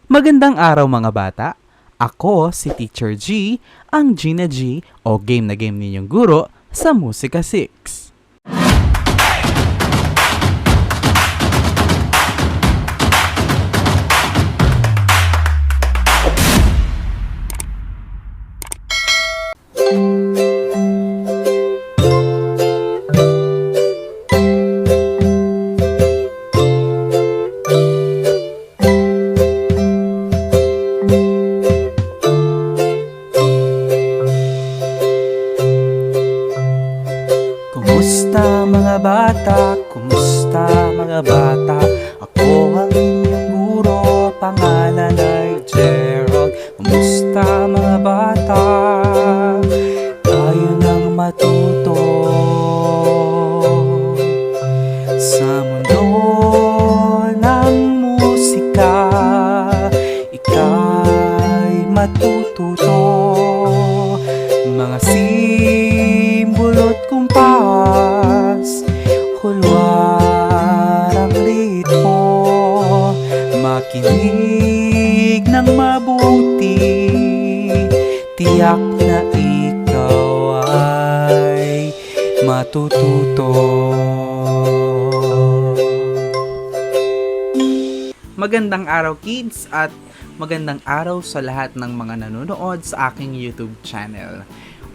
Magandang araw mga bata! Ako si Teacher G, ang G na G o game na game ninyong guro sa Musika 6. Kumusta mga bata? Kumusta mga bata? Ako ang inyong guro, pangalan ay Gerald. Kumusta mga bata? Tayo nang matuto sa mundo ng musika. Ika'y matututo mga simbolo't kumpas, hulwarang ritmo. Makinig ng mabuti, tiyak na ikaw ay matututo. Magandang araw kids at magandang araw sa lahat ng mga nanonood sa aking YouTube channel.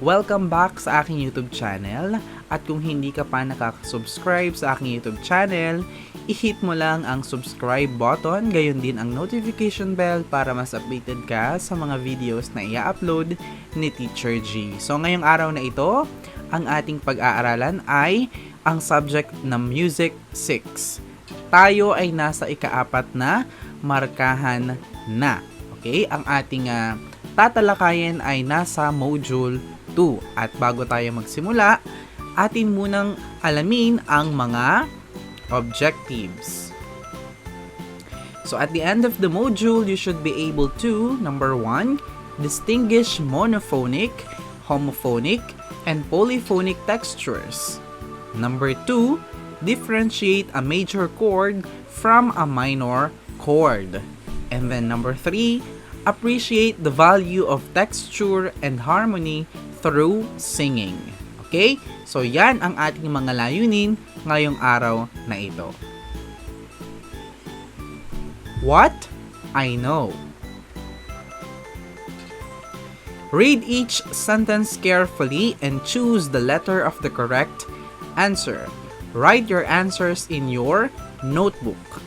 Welcome back sa aking YouTube channel at kung hindi ka pa nakaka-subscribe sa aking YouTube channel, i-hit mo lang ang subscribe button, gayon din ang notification bell para mas updated ka sa mga videos na i-upload ni Teacher G. So ngayong araw na ito, ang ating pag-aaralan ay ang subject na Music 6. Tayo ay nasa ika-4 na markahan na. Okay? Ang ating tatalakayin ay nasa module 2. At bago tayo magsimula, atin munang alamin ang mga objectives. So at the end of the module, you should be able to, number 1, distinguish monophonic, homophonic, and polyphonic textures. Number 2, differentiate a major chord from a minor chord. And then number 3, appreciate the value of texture and harmony through singing. Okay? So yan ang ating mga layunin ngayong araw na ito. What I know. Read each sentence carefully and choose the letter of the correct answer. Write your answers in your notebook.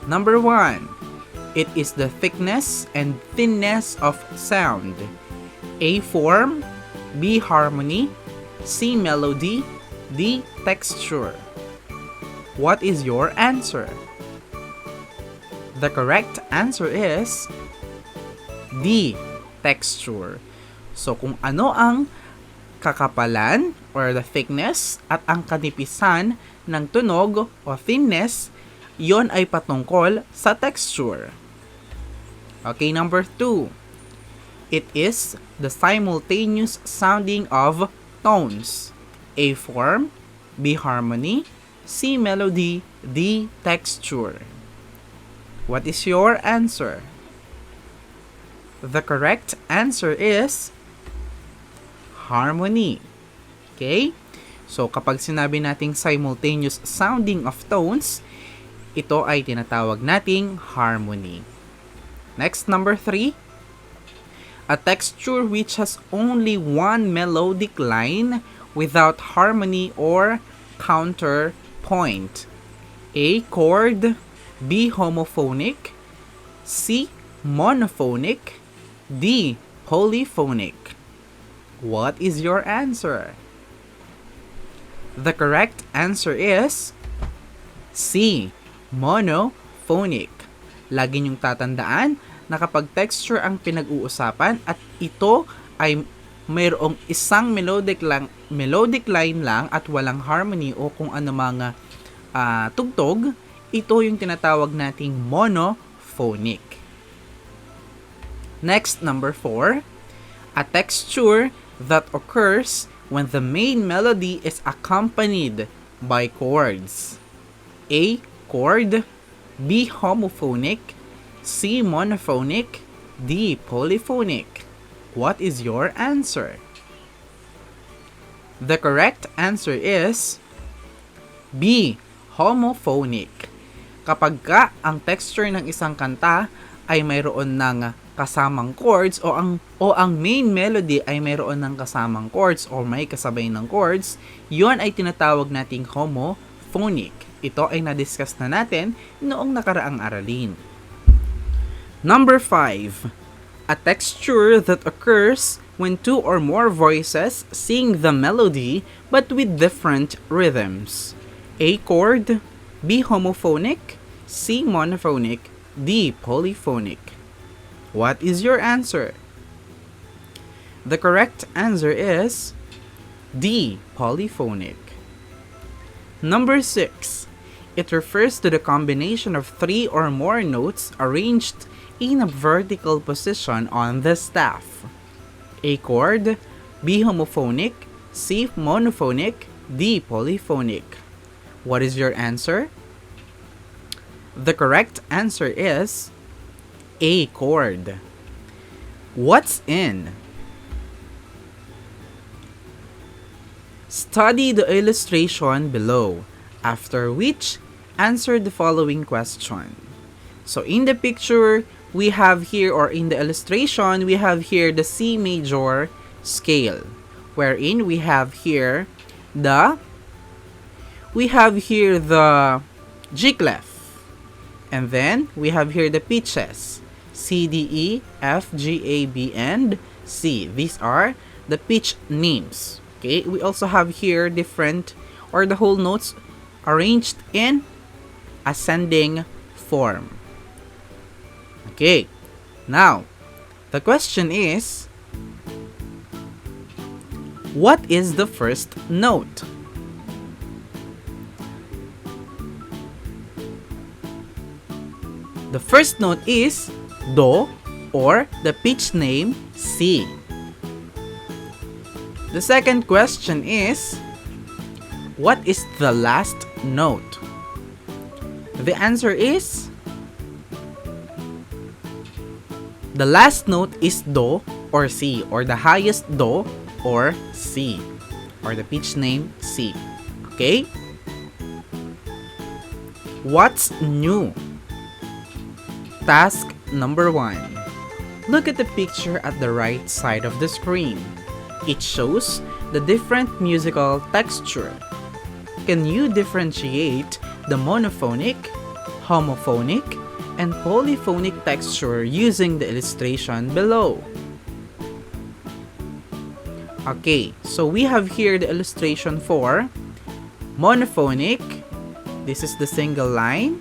Number 1. It is the thickness and thinness of sound. A form, B harmony, C melody, D texture. What is your answer? The correct answer is D texture. So kung ano ang kakapalan or the thickness at ang kanipisan ng tunog o thinness, yon ay patungkol sa texture. Okay, number 2. It is the simultaneous sounding of tones. A form, B harmony, C melody, D texture. What is your answer? The correct answer is harmony. Okay? So kapag sinabi nating simultaneous sounding of tones, ito ay tinatawag nating harmony. Next, number 3. A texture which has only one melodic line without harmony or counterpoint. A chord, B homophonic, C monophonic, D polyphonic. What is your answer? The correct answer is C monophonic. Lagi niyong tatandaan na kapag texture ang pinag-uusapan at ito ay mayroong isang melodic line lang at walang harmony o kung ano mga tugtog, ito yung tinatawag nating monophonic. Next, number 4. A texture that occurs when the main melody is accompanied by chords. A chord, B. Homophonic, C. Monophonic, D. Polyphonic. What is your answer? The correct answer is B. Homophonic. Kapag ka ang texture ng isang kanta ay mayroon ng kasamang chords o ang main melody ay mayroon ng kasamang chords o may kasabay ng chords, yon ay tinatawag nating homophonic. Ito ay na-discuss na natin noong nakaraang aralin. Number 5. A texture that occurs when two or more voices sing the melody but with different rhythms. A chord, B. Homophonic, C. Monophonic, D. Polyphonic. What is your answer? The correct answer is D. Polyphonic. Number 6. It refers to the combination of 3 or more notes arranged in a vertical position on the staff. A chord, B. Homophonic, C. Monophonic, D. Polyphonic. What is your answer? The correct answer is A chord. What's in? Study the illustration below, after which answer the following question. So in the picture, we have here, or in the illustration, we have here the C major scale, wherein we have here the G clef, and then we have here the pitches C, D, E, F, G, A, B, and C. These are the pitch names. Okay, we also have here different or the whole notes arranged in ascending form. Okay, now the question is, what is the first note? The first note is Do, or the pitch name C. The second question is, what is the last note? The answer is, the last note is Do or C, or the highest Do or C, or the pitch name C. Okay? What's new? Task number 1. Look at the picture at the right side of the screen. It shows the different musical texture. Can you differentiate the monophonic, homophonic, and polyphonic texture using the illustration below? Okay, so we have here the illustration for monophonic. This is the single line.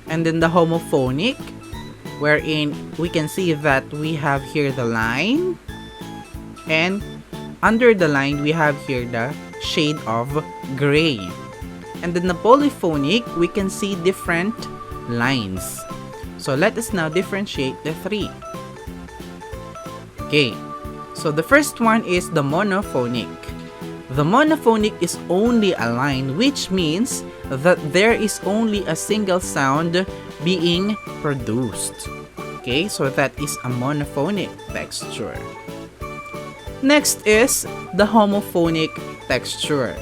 And then the homophonic, wherein we can see that we have here the line, and under the line we have here the shade of gray. And then the polyphonic, we can see different lines. So let us now differentiate the three. Okay, so the first one is the monophonic. The monophonic is only a line, which means that there is only a single sound being produced. Okay, so that is a monophonic texture. Next is the homophonic texture.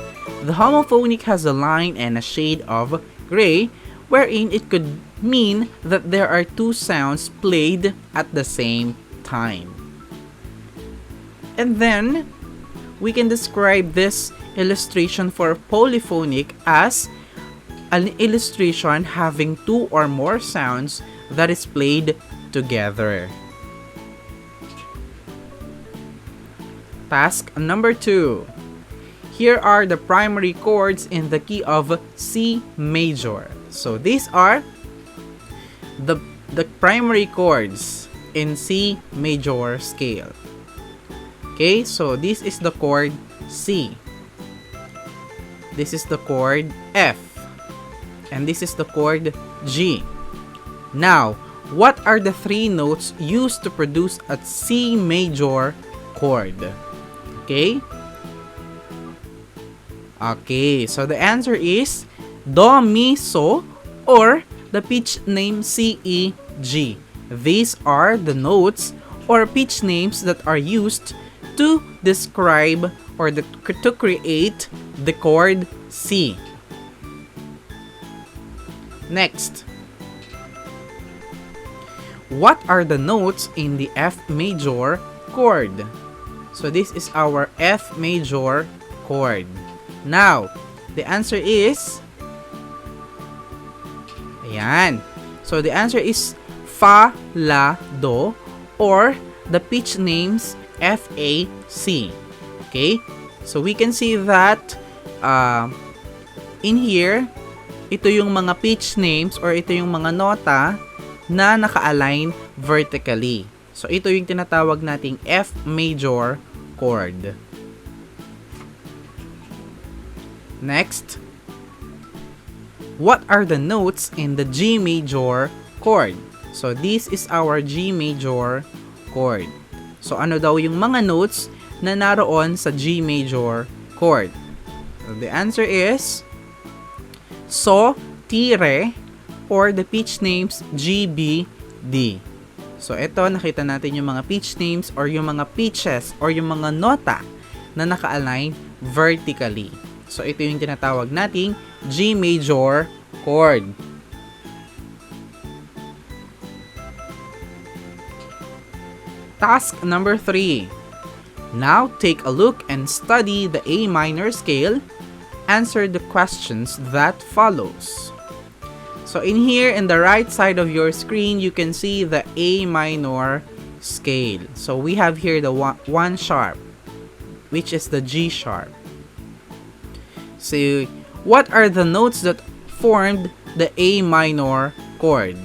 The homophonic has a line and a shade of gray, wherein it could mean that there are two sounds played at the same time. And then we can describe this illustration for polyphonic as an illustration having two or more sounds that is played together. Task number 2. Here are the primary chords in the key of C major. So these are the primary chords in C major scale. Okay, so this is the chord C. This is the chord F. And this is the chord G. Now, what are the three notes used to produce a C major chord? Okay? Okay, so the answer is Do, Mi, So, or the pitch name C, E, G. These are the notes or pitch names that are used to describe or to create the chord C. Next, what are the notes in the F major chord? So this is our F major chord. Now, the answer is, ayan. So the answer is Fa, La, Do, or the pitch names F, A, C. Okay? So we can see that in here, ito yung mga pitch names or ito yung mga nota na naka-align vertically. So ito yung tinatawag nating F major chord. Next, what are the notes in the G major chord? So this is our G major chord. So ano daw yung mga notes na naroon sa G major chord? So the answer is So, Ti, Re, or the pitch names G, B, D. So ito, nakita natin yung mga pitch names or yung mga pitches or yung mga nota na naka-align vertically. So ito yung tinatawag nating G major chord. Task number 3. Now take a look and study the A minor scale. Answer the questions that follows. So in here, in the right side of your screen, you can see the A minor scale. So we have here the 1 sharp, which is the G sharp. So what are the notes that formed the A minor chord?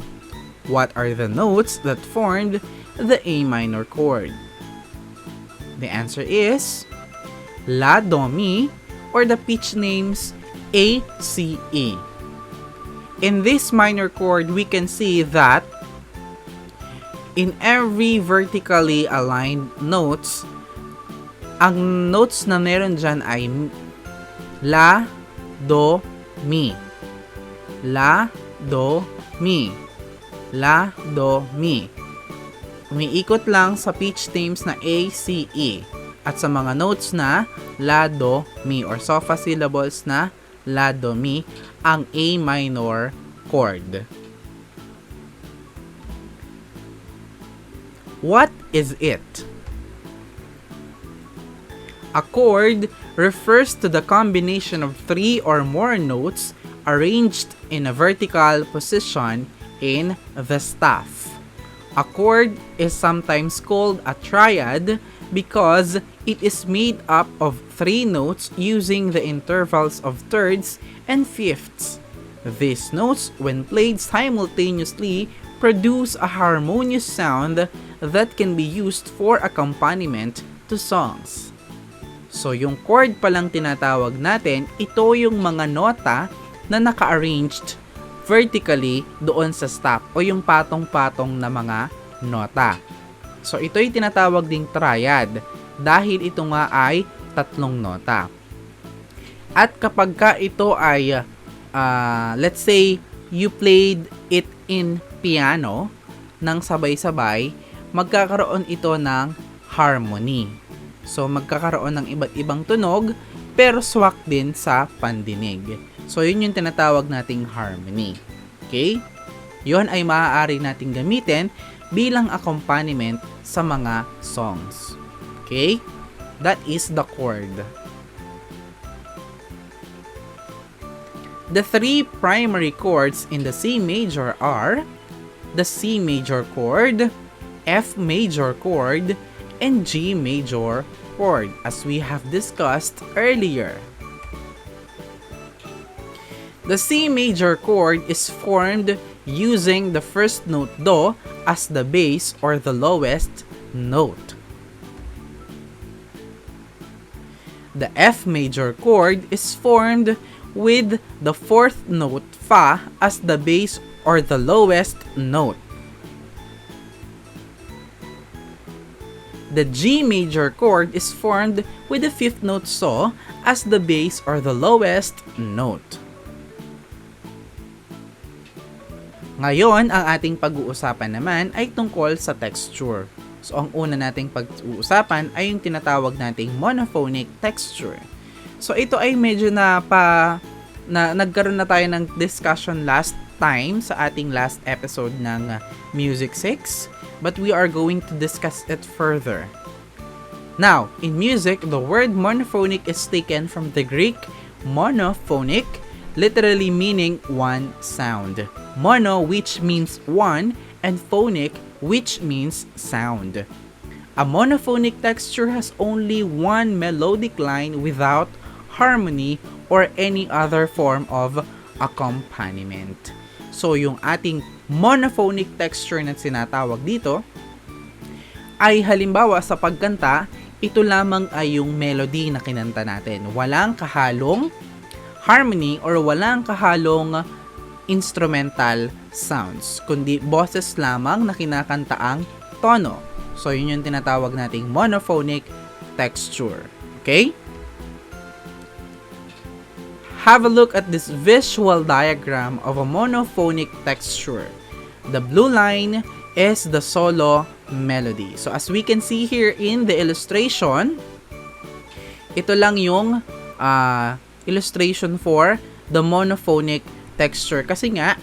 What are the notes that formed the A minor chord? The answer is La, Do, Mi, or the pitch names A, C, E. In this minor chord, we can see that in every vertically aligned notes, ang notes na meron dyan ay La, Do, Mi. La, Do, Mi. La, Do, Mi. Umiikot lang sa pitch names na A, C, E. At sa mga notes na La, Do, Mi or sofa syllables na La, Do, Mi ang A minor chord. What is it? A chord refers to the combination of 3 or more notes arranged in a vertical position in the staff. A chord is sometimes called a triad because it is made up of 3 notes using the intervals of thirds and fifths. These notes, when played simultaneously, produce a harmonious sound that can be used for accompaniment to songs. So yung chord palang tinatawag natin, ito yung mga nota na naka-arranged vertically doon sa staff o yung patong-patong na mga nota. So ito'y tinatawag ding triad dahil ito nga ay 3 nota. At kapag ka ito ay let's say you played it in piano ng sabay-sabay, magkakaroon ito ng harmony. So magkakaroon ng iba't ibang tunog pero swak din sa pandinig. So yun yung tinatawag nating harmony. Okay? Yun ay maaari nating gamitin bilang accompaniment sa mga songs. Okay? That is the chord. The 3 primary chords in the C major are the C major chord, F major chord, and G major chord, as we have discussed earlier. The C major chord is formed using the first note Do as the bass or the lowest note. The F major chord is formed with the 4th note Fa as the bass or the lowest note. The G major chord is formed with the 5th note So as the bass or the lowest note. Ngayon, ang ating pag-uusapan naman ay tungkol sa texture. So, ang una nating pag-uusapan ay yung tinatawag nating monophonic texture. So, ito ay medyo nagkaroon na tayo ng discussion last time sa ating last episode ng Music 6, but we are going to discuss it further. Now, in music, the word monophonic is taken from the Greek monophonic, literally meaning one sound. Mono, which means one, and phonic, which means sound. A monophonic texture has only one melodic line without harmony or any other form of accompaniment. So, yung ating monophonic texture na sinatawag dito ay halimbawa sa pagkanta, ito lamang ay yung melody na kinanta natin. Walang kahalong harmony or walang kahalong instrumental sounds, kundi boses lamang na kinakanta ang tono. So, yun yung tinatawag nating monophonic texture. Okay? Have a look at this visual diagram of a monophonic texture. The blue line is the solo melody. So, as we can see here in the illustration, ito lang yung illustration for the monophonic texture. Kasi nga,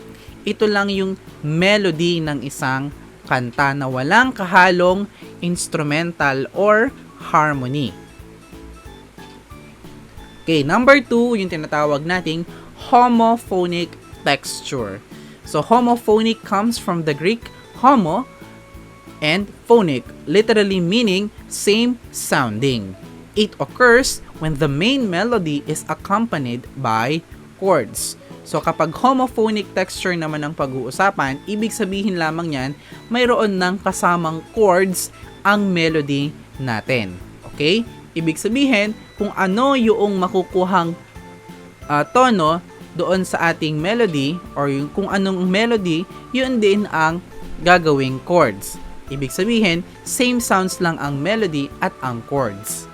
ito lang yung melody ng isang kanta na walang kahalong instrumental or harmony. Okay, number 2, yung tinatawag nating homophonic texture. So, homophonic comes from the Greek homo and phonic, literally meaning same sounding. It occurs when the main melody is accompanied by chords. So kapag homophonic texture naman ang pag-uusapan, ibig sabihin lamang yan, mayroon ng kasamang chords ang melody natin. Okay? Ibig sabihin, kung ano yung makukuhang tono doon sa ating melody or yung kung anong melody, yun din ang gagawing chords. Ibig sabihin, same sounds lang ang melody at ang chords.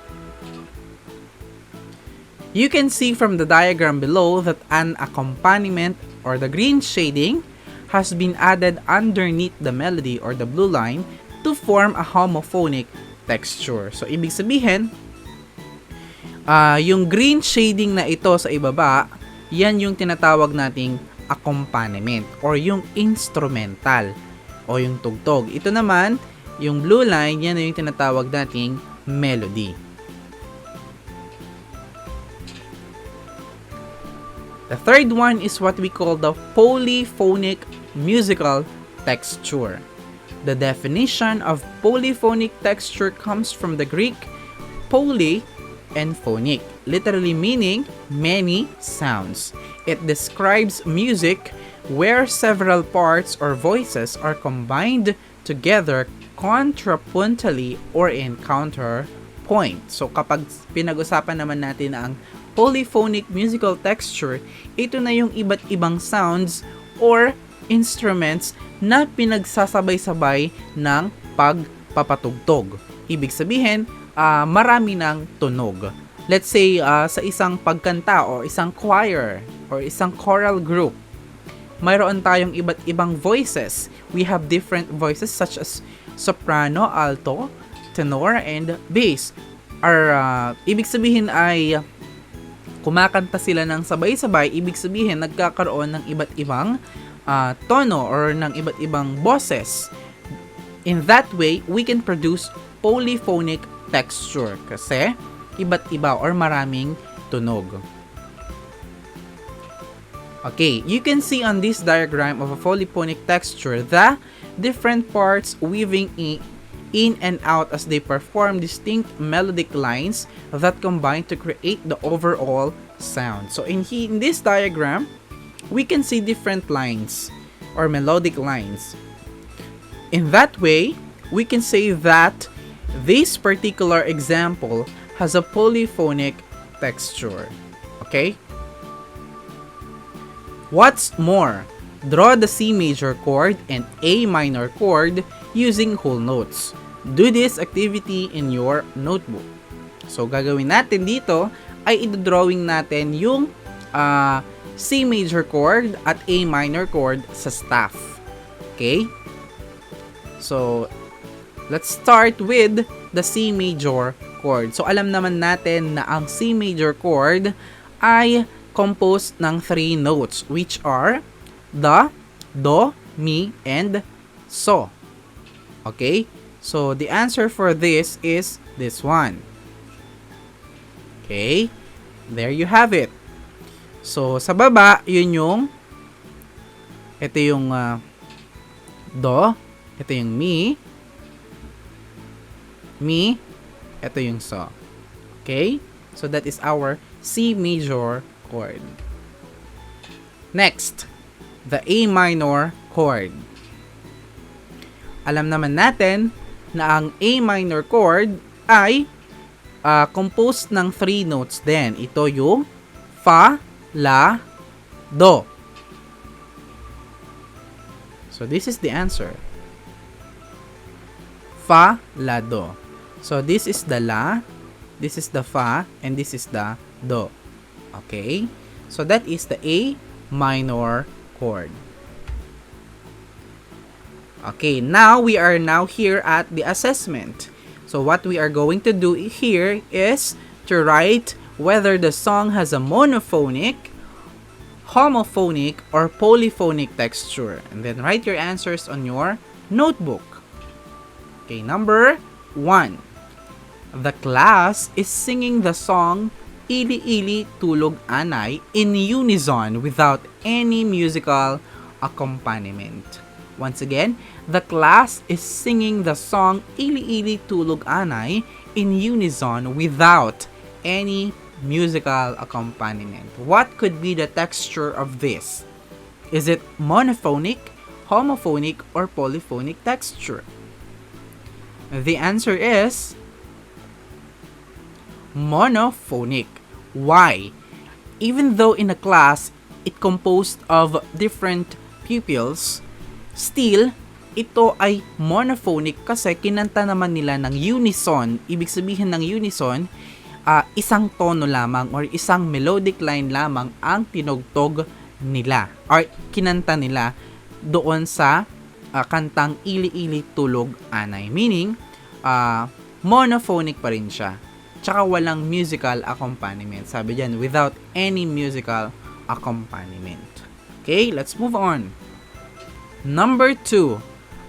You can see from the diagram below that an accompaniment or the green shading has been added underneath the melody or the blue line to form a homophonic texture. So, ibig sabihin, yung green shading na ito sa ibaba, yan yung tinatawag nating accompaniment or yung instrumental o yung tugtog. Ito naman, yung blue line, yan yung tinatawag nating melody. The third one is what we call the polyphonic musical texture. The definition of polyphonic texture comes from the Greek poly and phonic, literally meaning many sounds. It describes music where several parts or voices are combined together contrapuntally or in counterpoint. So kapag pinag-usapan naman natin ang polyphonic musical texture, ito na yung iba't ibang sounds or instruments na pinagsasabay-sabay ng pagpapatugtog. Ibig sabihin, marami ng tunog. Let's say, sa isang pagkanta o isang choir or isang choral group, mayroon tayong iba't ibang voices. We have different voices such as soprano, alto, tenor, and bass. Ibig sabihin ay kumakanta sila ng sabay-sabay, ibig sabihin nagkakaroon ng iba't ibang tono or ng iba't ibang boses. In that way, we can produce polyphonic texture kasi iba't iba or maraming tunog. Okay, you can see on this diagram of a polyphonic texture the different parts weaving in and out as they perform distinct melodic lines that combine to create the overall sound. So in this diagram, we can see different lines or melodic lines. In that way, we can say that this particular example has a polyphonic texture. Okay? What's more, draw the C major chord and A minor chord using whole notes. Do this activity in your notebook. So, gagawin natin dito ay i-drawing natin yung C major chord at A minor chord sa staff. Okay? So, let's start with the C major chord. So, alam naman natin na ang C major chord ay composed ng 3 notes, which are the, do, mi, and so. Okay? So, the answer for this is this one. Okay? There you have it. So, sa baba, ito yung do, ito yung mi, ito yung so. Okay? So, that is our C major chord. Next, the A minor chord. Alam naman natin na ang A minor chord ay composed ng 3 notes din. Ito yung fa, la, do. So, this is the answer. Fa, la, do. So, this is the la, this is the fa, and this is the do. Okay? So, that is the A minor chord. Okay, now we are here at the assessment. So, what we are going to do here is to write whether the song has a monophonic, homophonic, or polyphonic texture. And then write your answers on your notebook. Okay, number 1. The class is singing the song Ili Ili Tulog Anay in unison without any musical accompaniment. Once again, the class is singing the song Ili Ili Tulog Anay in unison without any musical accompaniment. What could be the texture of this? Is it monophonic, homophonic, or polyphonic texture? The answer is monophonic. Why? Even though in a class, it composed of different pupils, still, ito ay monophonic kasi kinanta naman nila ng unison. Ibig sabihin ng unison, isang tono lamang or isang melodic line lamang ang tinugtog nila or kinanta nila doon sa kantang Ili Ili Tulog Anay. Meaning, monophonic pa rin siya. Tsaka walang musical accompaniment. Sabi dyan, without any musical accompaniment. Okay, let's move on. Number 2,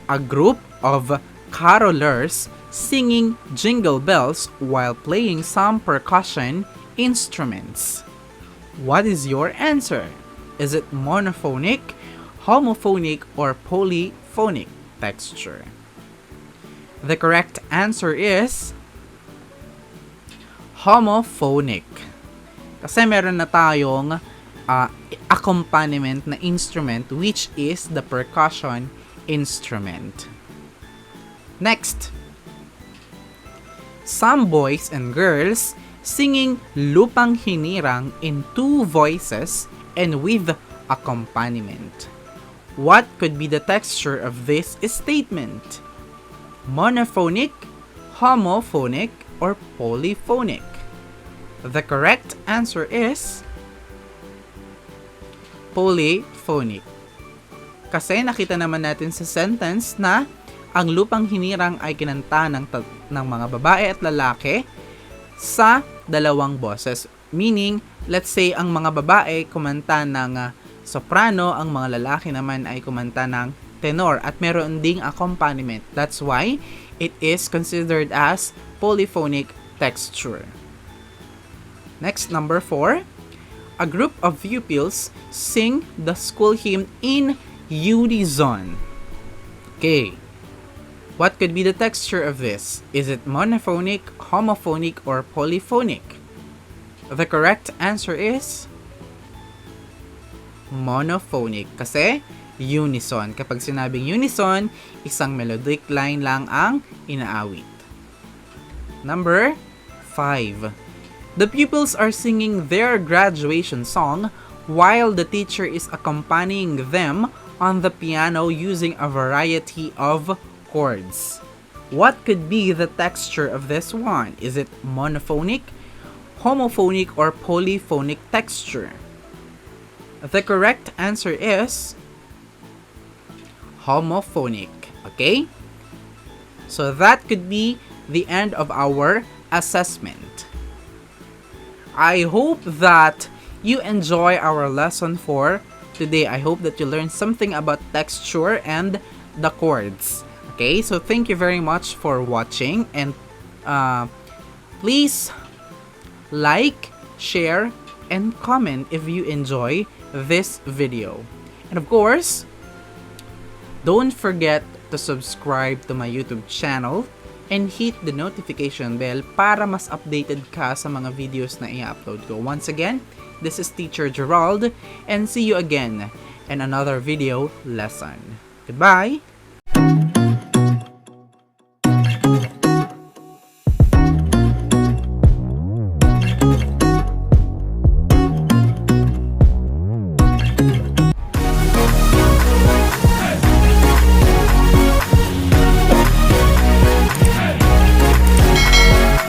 a group of carolers singing jingle bells while playing some percussion instruments. What is your answer? Is it monophonic, homophonic, or polyphonic texture? The correct answer is homophonic. Kasi meron na tayong accompaniment na instrument which is the percussion instrument. Next, some boys and girls singing Lupang Hinirang in 2 voices and with accompaniment. What could be the texture of this statement? Monophonic, homophonic, or polyphonic? The correct answer is polyphonic. Kasi nakita naman natin sa sentence na ang Lupang Hinirang ay kinanta ng mga babae at lalaki sa 2 boses. Meaning, let's say ang mga babae kumanta ng soprano, ang mga lalaki naman ay kumanta ng tenor at meron ding accompaniment. That's why it is considered as polyphonic texture. Next, number 4. A group of pupils sing the school hymn in unison. Okay. What could be the texture of this? Is it monophonic, homophonic, or polyphonic? The correct answer is monophonic kasi unison. Kapag sinabing unison, isang melodic line lang ang inaawit. Number 5. The pupils are singing their graduation song while the teacher is accompanying them on the piano using a variety of chords. What could be the texture of this one? Is it monophonic, homophonic, or polyphonic texture? The correct answer is homophonic. Okay? So that could be the end of our assessment. I hope that you enjoy our lesson for today. I hope that you learned something about texture and the chords. Okay, so thank you very much for watching, and please like, share, and comment if you enjoy this video. And of course, don't forget to subscribe to my YouTube channel and hit the notification bell para mas updated ka sa mga videos na i-upload ko. Once again, this is Teacher Gerald, and see you again in another video lesson. Goodbye!